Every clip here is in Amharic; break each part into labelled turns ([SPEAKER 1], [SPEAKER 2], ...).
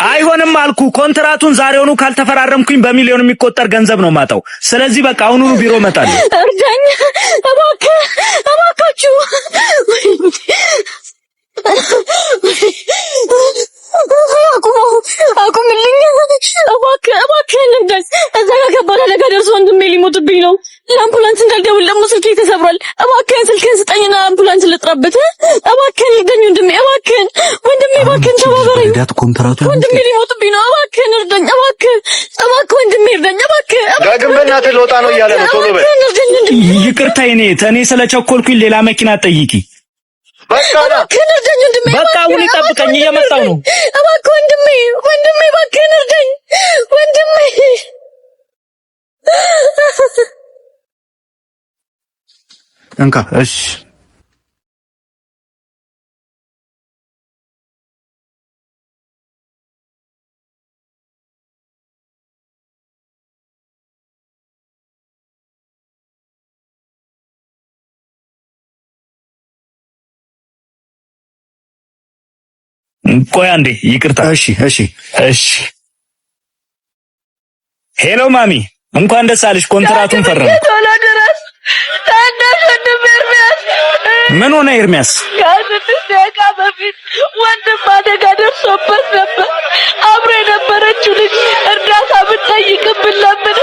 [SPEAKER 1] አይሆንም አልኩ። ኮንትራቱን ዛሬውኑ ካልተፈራረምኩኝ በሚሊዮን የሚቆጠር ገንዘብ ነው ማጣው። ስለዚህ በቃ አሁኑኑ ቢሮ እመጣለሁ።
[SPEAKER 2] እርዳኝ እባካችሁ። አቁምልኝ እባክህ ልንገስ። እዛ ጋር ከባድ አደጋ ደርሶ ወንድሜ ሊሞትብኝ ነው። ለአምቡላንስ እንዳልደውል ደግሞ ስልኬ ተሰብሯል። እባክህን ስልክህን ስጠኝና አምቡላንስ ልጥራበት። እባክህን ልርዳኝ ወንድሜ፣ እባክህን ተባበረኝ። ወንድሜ ሊሞትብኝ ነው። እባክህን እርዳኝ፣ እባክህ ወንድሜ እርዳኝ፣ እባክህ።
[SPEAKER 3] ዳግም በእናትህ ልወጣ ነው እያለ ነው። ቶሎ በል።
[SPEAKER 1] ይቅርታ እኔ ስለቸኮልኩኝ ሌላ መኪና ጠይቂ።
[SPEAKER 3] በቃ
[SPEAKER 1] አሁን ይጠብቀኝ፣ እየመጣሁ ነው።
[SPEAKER 2] እባክህ ወንድሜ እባክህን እርዳኝ ወንድሜ።
[SPEAKER 3] እንካ እሺ።
[SPEAKER 1] ቆይ አንዴ ይቅርታ። እሺ። ሄሎ ማሚ፣ እንኳን ደስ አለሽ። ኮንትራቱን ፈረም። ምን ሆነ ኤርሚያስ?
[SPEAKER 2] ከ6 ደቂቃ በፊት ወንድም አደጋ ደርሶበት ነበር። አብሮ የነበረችው ልጅ እርዳታ ብትጠይቅብን ለምን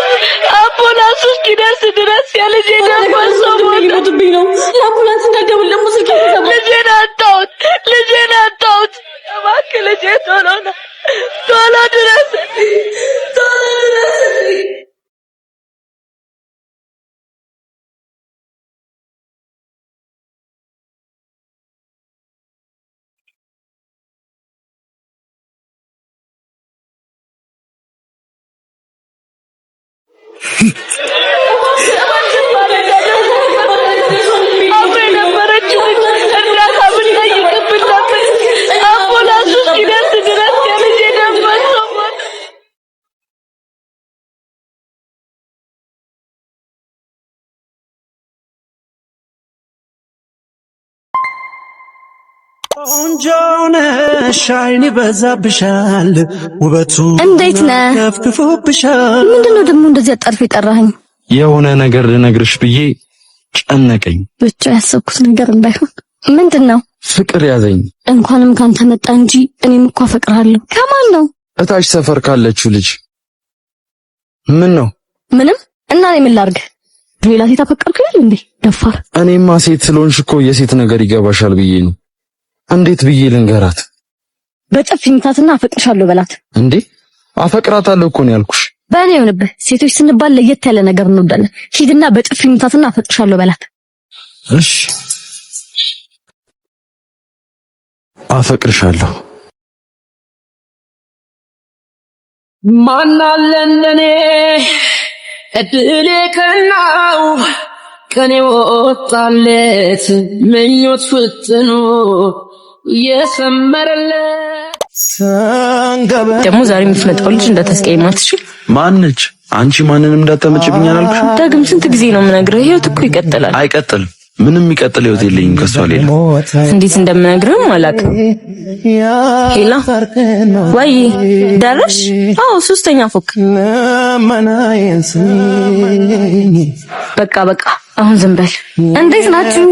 [SPEAKER 2] አምቡላንስ እስኪደርስ ድረስ የልጄ ደም ፈሶ ሞትብኝ ነው። ለአምቡላንስ እንዳልደውል ደግሞ ስልኬ ተሰብሯል። ልጄን አጣሁት። እባክህ ልጄ ቶሎ ድረስ።
[SPEAKER 4] ቆንጆነሽ አይን ይበዛብሻል ውበቱ
[SPEAKER 2] እንዴት ነህ?
[SPEAKER 4] ከፍክፎብሻል።
[SPEAKER 2] ምንድነው ደግሞ እንደዚህ አጣርፍ የጠራኸኝ?
[SPEAKER 4] የሆነ ነገር ልነግርሽ ብዬ ጨነቀኝ።
[SPEAKER 2] ብቻ ያሰብኩት ነገር እንዳይሆን። ምንድነው?
[SPEAKER 4] ፍቅር ያዘኝ።
[SPEAKER 2] እንኳንም ካንተ መጣ እንጂ እኔም እኮ አፈቅርሃለሁ። ከማን ነው?
[SPEAKER 4] እታች ሰፈር ካለችው ልጅ። ምን ነው?
[SPEAKER 2] ምንም። እና እኔ ምን ላድርግ? ሌላ ሴት አፈቀርኩ ይላል እንዴ? ደፋር።
[SPEAKER 4] እኔማ ሴት ስለሆንሽ እኮ የሴት ነገር ይገባሻል ብዬ ነው። እንዴት ብዬ ልንገራት?
[SPEAKER 2] በጥፊ ምታትና አፈቅርሻለሁ በላት።
[SPEAKER 4] እንዴ አፈቅራታለሁ እኮ ነው ያልኩሽ።
[SPEAKER 2] በእኔ ይሁንብህ። ሴቶች ስንባል ለየት ያለ ነገር እንወዳለን። ሂድና በጥፊ ምታትና አፈቅርሻለሁ በላት።
[SPEAKER 4] እሺ አፈቅርሻለሁ።
[SPEAKER 5] ማናለንኔ እድሌ ከናው ቀኔ ወጣለት ምኞት ፍጥኖ የሰመረለት
[SPEAKER 6] ደግሞ ዛሬ የምትመጣው ልጅ እንዳታስቀይማት እሺ?
[SPEAKER 4] ማነች? አንቺ ማንንም እንዳታመጭብኝ አላልኩሽ?
[SPEAKER 6] ዳግም ስንት ጊዜ ነው የምነግርህ? ህይወት እኮ ይቀጥላል።
[SPEAKER 4] አይቀጥልም። ምንም የሚቀጥል ህይወት የለኝም ከሷ ሌላ።
[SPEAKER 6] እንዴት እንደምነግርህም አላውቅም። ሄላ ወይ ደረሽ? አዎ 3ኛ ፎቅ። በቃ አሁን ዝም በል።
[SPEAKER 2] እንዴት ናችሁ?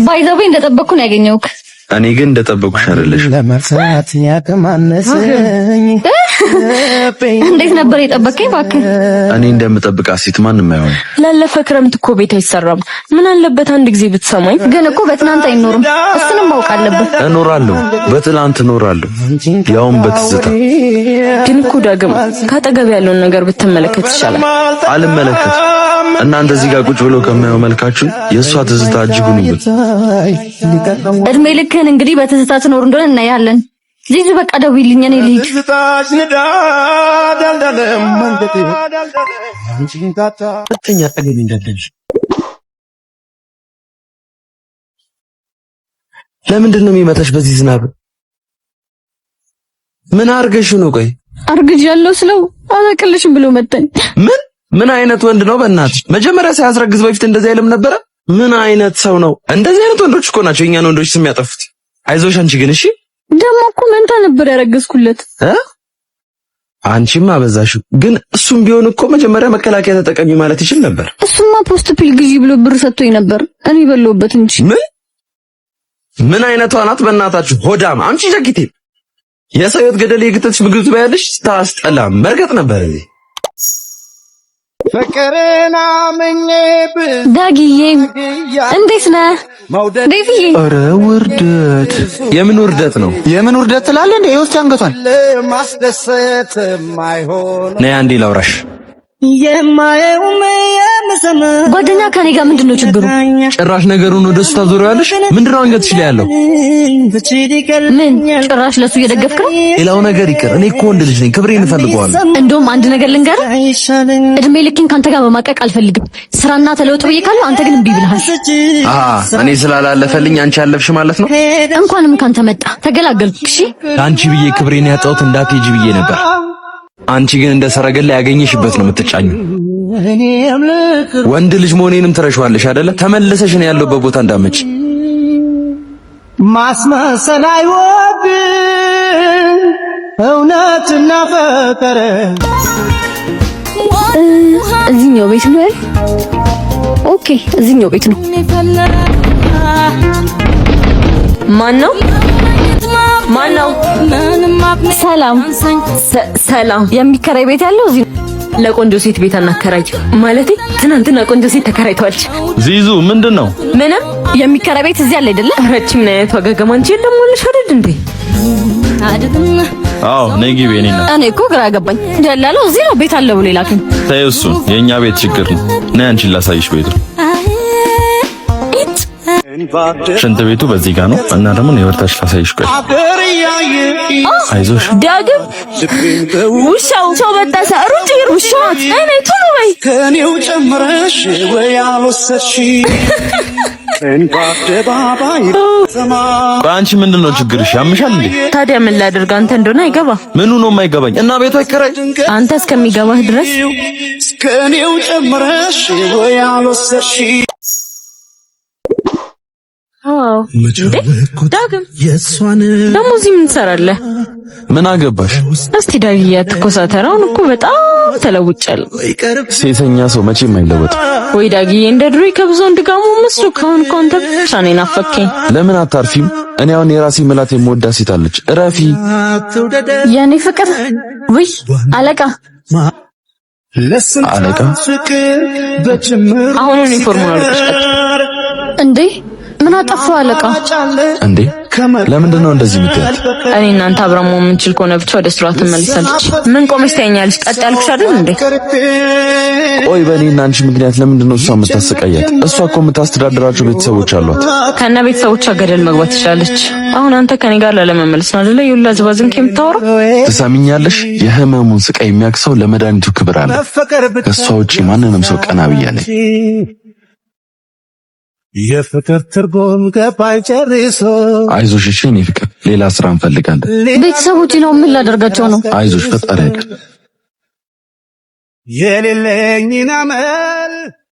[SPEAKER 2] ባይዘው እንደጠበቅኩ ነው ያገኘሁት።
[SPEAKER 4] እኔ ግን እንደጠበቅኩሽ አይደለሽ።
[SPEAKER 5] ለመርሳት ያከማነሰኝ
[SPEAKER 2] እንዴት ነበር የጠበቀኝ? እባክህ
[SPEAKER 4] እኔ እንደምጠብቃት ሴት ማንንም አይሆን።
[SPEAKER 6] ላለፈ ክረምት እኮ ቤት አይሰራም። ምን አለበት አንድ ጊዜ ብትሰማኝ?
[SPEAKER 2] ግን እኮ በትናንት አይኖርም። እሱንም ማወቅ አለበት።
[SPEAKER 4] እኖራለሁ፣ በትላንት እኖራለሁ፣ ያውም በትዝታ።
[SPEAKER 6] ግን እኮ ዳግም ካጠገብ ያለውን ነገር ብትመለከት ይሻላል።
[SPEAKER 4] አልመለከት። እናንተ እዚህ ጋር ቁጭ ብሎ ከማየው መልካችሁ የእሷ ትዝታ እጅጉን ይበል።
[SPEAKER 2] እድሜ ልክህን እንግዲህ በትዝታ ትኖር እንደሆነ እናያለን። ዚዙ በቃ ደውይልኝ፣ እኔ ልሂድ።
[SPEAKER 4] ለምንድን ነው የሚመታሽ በዚህ ዝናብ? ምን አርገሽ ነው? ቆይ
[SPEAKER 2] አርግጃለሁ ስለው አላቅልሽም ብሎ መጣኝ።
[SPEAKER 4] ምን አይነት ወንድ ነው? በእናትሽ መጀመሪያ ሳያስረግዝ በፊት እንደዚህ አይልም ነበረ? ምን አይነት ሰው ነው? እንደዚህ አይነት ወንዶች እኮ ናቸው የኛን ወንዶች ስም ያጠፉት። አይዞሽ አንቺ ግን እሺ።
[SPEAKER 6] ደግሞ እኮ መንታ ነበር ያረገዝኩለት።
[SPEAKER 4] አንቺማ አበዛሽው። ግን እሱም ቢሆን እኮ መጀመሪያ መከላከያ ተጠቀሚ ማለት ይችል ነበር።
[SPEAKER 6] እሱማ ፖስት ፒል ግዢ ብሎ ብር ሰጥቶኝ ነበር። እኔ በለውበት እንጂ።
[SPEAKER 4] ምን አይነቷ ናት በእናታችሁ? ሆዳም አንቺ ጃኪቴ የሰው ሕይወት ገደል የግጥሽ ምግብ ትበያለሽ። ታስጠላ መርገጥ ነበር እዚህ
[SPEAKER 5] ፍቅርና ምኝብ
[SPEAKER 6] ዳጊዬ እንዴት ነህ? ዴቪዬ
[SPEAKER 4] ኧረ ውርደት! የምን ውርደት ነው?
[SPEAKER 3] የምን ውርደት ትላለህ እንዴ? ይወስድ አንገቷን
[SPEAKER 5] ማስደሰት ማይሆን
[SPEAKER 4] ነይ አንዴ ላውራሽ።
[SPEAKER 6] ጓደኛ ከኔ ጋር ምንድነው ችግሩ?
[SPEAKER 4] ጭራሽ ነገሩን ወደ እሱ ታዞሪዋለሽ። ምንድነው አንገትሽ ላይ ያለው?
[SPEAKER 6] ምን ጭራሽ ለሱ እየደገፍክ ነው?
[SPEAKER 4] ሌላው ነገር ይቅር፣ እኔ እኮ ወንድ ልጅ ነኝ፣ ክብሬን እፈልገዋለሁ።
[SPEAKER 6] እንደውም አንድ ነገር ልንገርህ፣ እድሜ ልኬን ካንተ ጋር በማቀቅ አልፈልግም። ስራና ተለውጥ ብዬ ካለው አንተ ግን እምቢ ብለሃል።
[SPEAKER 4] እኔ ስላላለፈልኝ አንቺ አለፍሽ ማለት ነው።
[SPEAKER 6] እንኳንም ካንተ መጣ ተገላገልኩ። እሺ
[SPEAKER 4] አንቺ ብዬ ክብሬን ያጣሁት እንዳትሄጂ ብዬ ነበር። አንቺ ግን እንደ ሰረገላ ያገኘሽበት ነው የምትጫኙ። ወንድ ልጅ መሆኔንም ትረሻዋለሽ አይደለ? ተመለሰሽ ነው ያለበት ቦታ እንዳመጭ
[SPEAKER 5] ማስመሰል አይወድ እውነትና ፍቅር
[SPEAKER 6] እዚህኛው ቤት ነው አይደል? ኦኬ እዚህኛው ቤት ነው። ማን ነው? ሰላም ሰላም። የሚከራይ ቤት ያለው እዚህ ለቆንጆ ሴት ቤት አናከራይ። ማለቴ ትናንትና ቆንጆ ሴት ተከራይቷል።
[SPEAKER 4] ዚዙ ምንድነው?
[SPEAKER 6] ምንም የሚከራይ ቤት እዚህ አለ አይደለ? ረቺ ምን አይነት ዋጋገማ አንቺ እንደሞልሽ አይደል እንዴ?
[SPEAKER 4] አዎ ነይ ግቢ።
[SPEAKER 6] እኔ እኮ ግራ ገባኝ። ደላለው እዚህ ነው ቤት አለ ብሎ ይላክኝ።
[SPEAKER 4] ተይው እሱን፣ የኛ ቤት ችግር ነው። ነይ አንቺን ላሳይሽ ቤቱ። ሽንት ቤቱ በዚህ ጋር ነው እና ደግሞ ነው ወርታሽ ላሳይሽ። ቆይ አይዞሽ
[SPEAKER 6] ዳግም። ውሻው በጣሳ ሩጭ ውሻው እኔ ቶሎ በይ
[SPEAKER 5] ከኔው ጨምረሽ ወይ አልወሰድሽ
[SPEAKER 4] በአንቺ ምንድነው ችግርሽ? ያምሻል እንዴ?
[SPEAKER 6] ታዲያ ምን ላድርግ? አንተ እንደሆነ አይገባ።
[SPEAKER 4] ምኑ ነው የማይገባኝ? እና ቤቱ አይከራይ
[SPEAKER 6] አንተ እስከሚገባህ ድረስ
[SPEAKER 5] ከኔው ጨምረሽ ወይ አልወሰድሽ።
[SPEAKER 6] አዎ ዳግም ደግሞ እዚህ ምን ትሰራለህ?
[SPEAKER 4] ምን አገባሽ?
[SPEAKER 6] እስቲ ዳግዬ አትኮሳተራውን እኮ በጣም ተለውጫለሁ።
[SPEAKER 4] ሴተኛ ሰው መቼም አይለወጥ።
[SPEAKER 6] ወይ ዳግዬ እንደ ድሮ ከብዙ እንድጋሙ መስሎ ካሁን ኮንተ ብቻ ነኝ ናፈከኝ።
[SPEAKER 4] ለምን አታርፊም? እኔ አሁን የራሴ ምላት የምወዳት ሴት አለች። እረፊ
[SPEAKER 6] የኔ ፍቅር። ወይ አለቃ አሁን ዩኒፎርሙን አልቀሽቀጥ እንዴ? ምን አጠፋው አለቃ?
[SPEAKER 4] እንዴ ለምንድን ነው እንደዚህ የምትያት?
[SPEAKER 6] እኔ እናንተ አብረን መሆን የምንችል ከሆነ ብቻ ወደ ስራዋ ትመለሳለች። ምን ቆመሽ ታኛለሽ? ቀጥ ያልኩሽ አይደል እንዴ?
[SPEAKER 4] ቆይ በእኔና አንቺ ምክንያት ለምንድን ነው እሷ የምታሰቃያት? እሷ እኮ የምታስተዳድራቸው ቤተሰቦች አሏት።
[SPEAKER 6] ከነ ቤተሰቦቿ ገደል መግባት ትችላለች። አሁን አንተ ከኔ ጋር ላለመመለስ ነው አይደል ይውላ ዝባዝንክ የምታወራው?
[SPEAKER 4] ትሰሚኛለሽ? የህመሙን ስቃይ የሚያክሰው ለመድኃኒቱ ክብር አለ። ከእሷ ውጪ ማንንም ሰው ቀና ብያለኝ።
[SPEAKER 5] የፍቅር ትርጉም ገባኝ ጨርሶ።
[SPEAKER 4] አይዞሽ እሺ የኔ ፍቅር፣ ሌላ ስራ እንፈልጋለን።
[SPEAKER 6] ቤተሰቦቼ ነው ምን ላደርጋቸው ነው?
[SPEAKER 4] አይዞሽ ፈጣሪ አይደል
[SPEAKER 5] የሌለኝን አመል